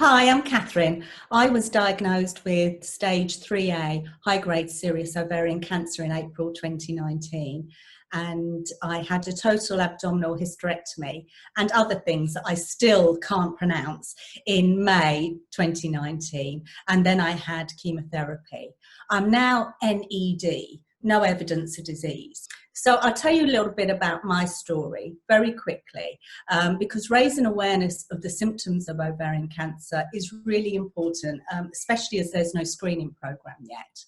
Hi, I'm Catherine. I was diagnosed with stage 3A, high-grade serous ovarian cancer in April 2019. And I had a total abdominal hysterectomy and other things that I still can't pronounce in May 2019. And then I had chemotherapy. I'm now NED, no evidence of disease. So I'll tell you a little bit about my story very quickly, because raising awareness of the symptoms of ovarian cancer is really important, especially as there's no screening program yet.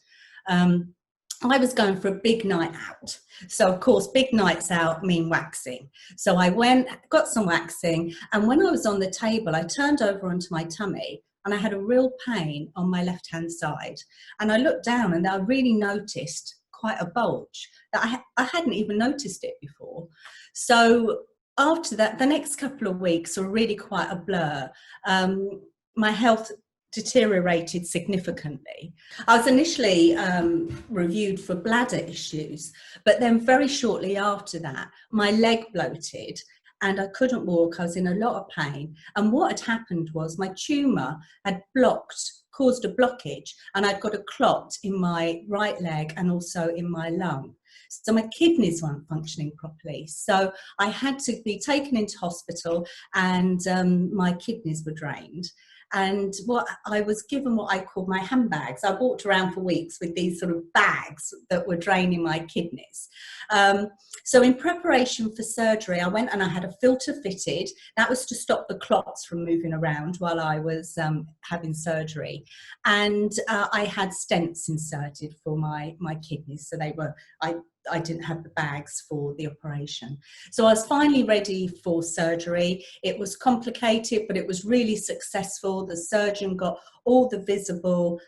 I was going for a big night out. So of course, big nights out mean waxing. So I went, got some waxing, and when I was on the table, I turned over onto my tummy and I had a real pain on my left-hand side. And I looked down and I really noticed quite a bulge that I hadn't even noticed it before. So after that, the next couple of weeks were really quite a blur. My health deteriorated significantly. I was initially reviewed for bladder issues, but then very shortly after that, my leg bloated and I couldn't walk. I was in a lot of pain. And what had happened was my tumour had caused a blockage, and I'd got a clot in my right leg and also in my lung. So my kidneys weren't functioning properly. So I had to be taken into hospital and my kidneys were drained. And I was given what I called my handbags. I walked around for weeks with these sort of bags that were draining my kidneys. So in preparation for surgery, I went and I had a filter fitted. That was to stop the clots from moving around while I was having surgery. And I had stents inserted for my kidneys. So I didn't have the bags for the operation. So I was finally ready for surgery. It was complicated, but it was really successful. The surgeon got all the visible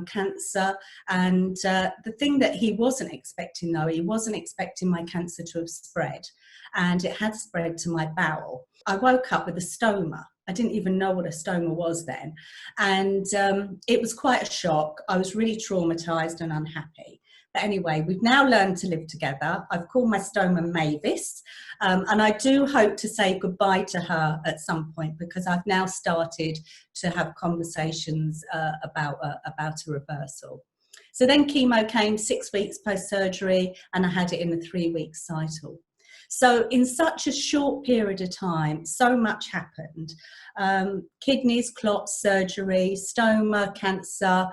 cancer. And the thing that he wasn't expecting, though, he wasn't expecting my cancer to have spread. And it had spread to my bowel. I woke up with a stoma. I didn't even know what a stoma was then. And it was quite a shock. I was really traumatized and unhappy. But anyway, we've now learned to live together. I've called my stoma Mavis, and I do hope to say goodbye to her at some point, because I've now started to have conversations about a reversal. So then chemo came 6 weeks post-surgery, and I had it in a 3-week cycle. So in such a short period of time, so much happened. Kidneys, clots, surgery, stoma, cancer,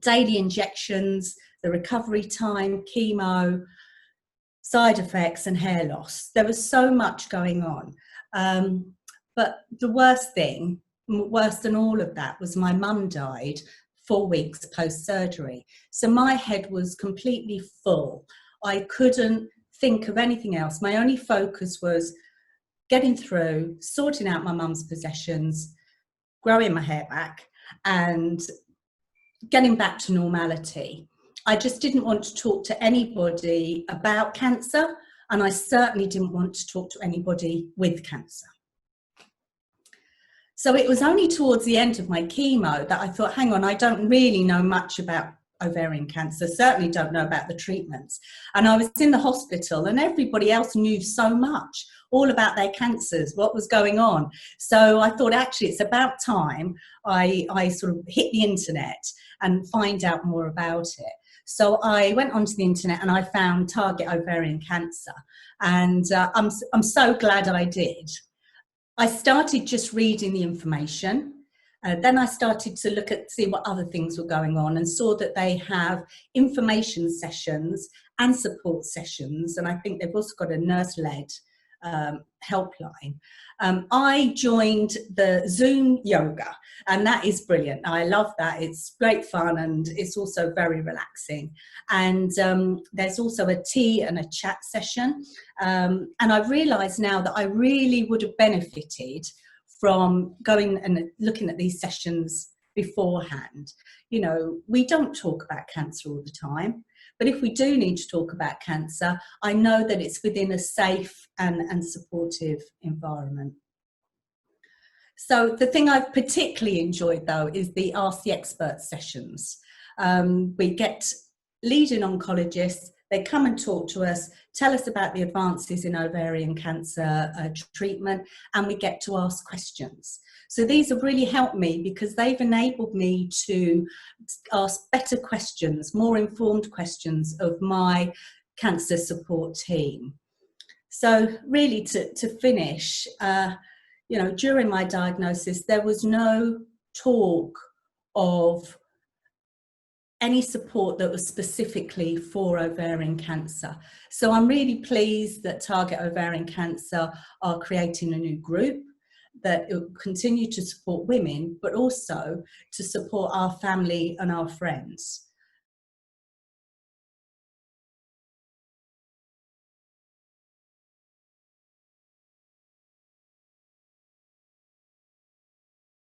daily injections, the recovery time, chemo, side effects and hair loss. There was so much going on. But the worst thing, worse than all of that, was my mum died 4 weeks post-surgery. So my head was completely full. I couldn't think of anything else. My only focus was getting through, sorting out my mum's possessions, growing my hair back, and getting back to normality. I just didn't want to talk to anybody about cancer, and I certainly didn't want to talk to anybody with cancer. So it was only towards the end of my chemo that I thought, hang on, I don't really know much about ovarian cancer, certainly don't know about the treatments. And I was in the hospital and everybody else knew so much, all about their cancers, what was going on. So I thought, actually, it's about time I sort of hit the internet and find out more about it. So I went onto the internet and I found Target Ovarian Cancer, and I'm so glad I did. I started just reading the information. Then I started to see what other things were going on, and saw that they have information sessions and support sessions, and I think they've also got a nurse-led helpline. I joined the Zoom yoga, and that is brilliant. I love that. It's great fun, and it's also very relaxing. And there's also a tea and a chat session. And I've realised now that I really would have benefited from going and looking at these sessions beforehand. You know, we don't talk about cancer all the time, but if we do need to talk about cancer, I know that it's within a safe and supportive environment. So the thing I've particularly enjoyed, though, is the Ask the Expert sessions. We get leading oncologists, They come and talk to us, tell us about the advances in ovarian cancer treatment, and we get to ask questions. So these have really helped me because they've enabled me to ask better questions, more informed questions of my cancer support team. So really to finish, you know, during my diagnosis, there was no talk of any support that was specifically for ovarian cancer. So I'm really pleased that Target Ovarian Cancer are creating a new group that will continue to support women, but also to support our family and our friends.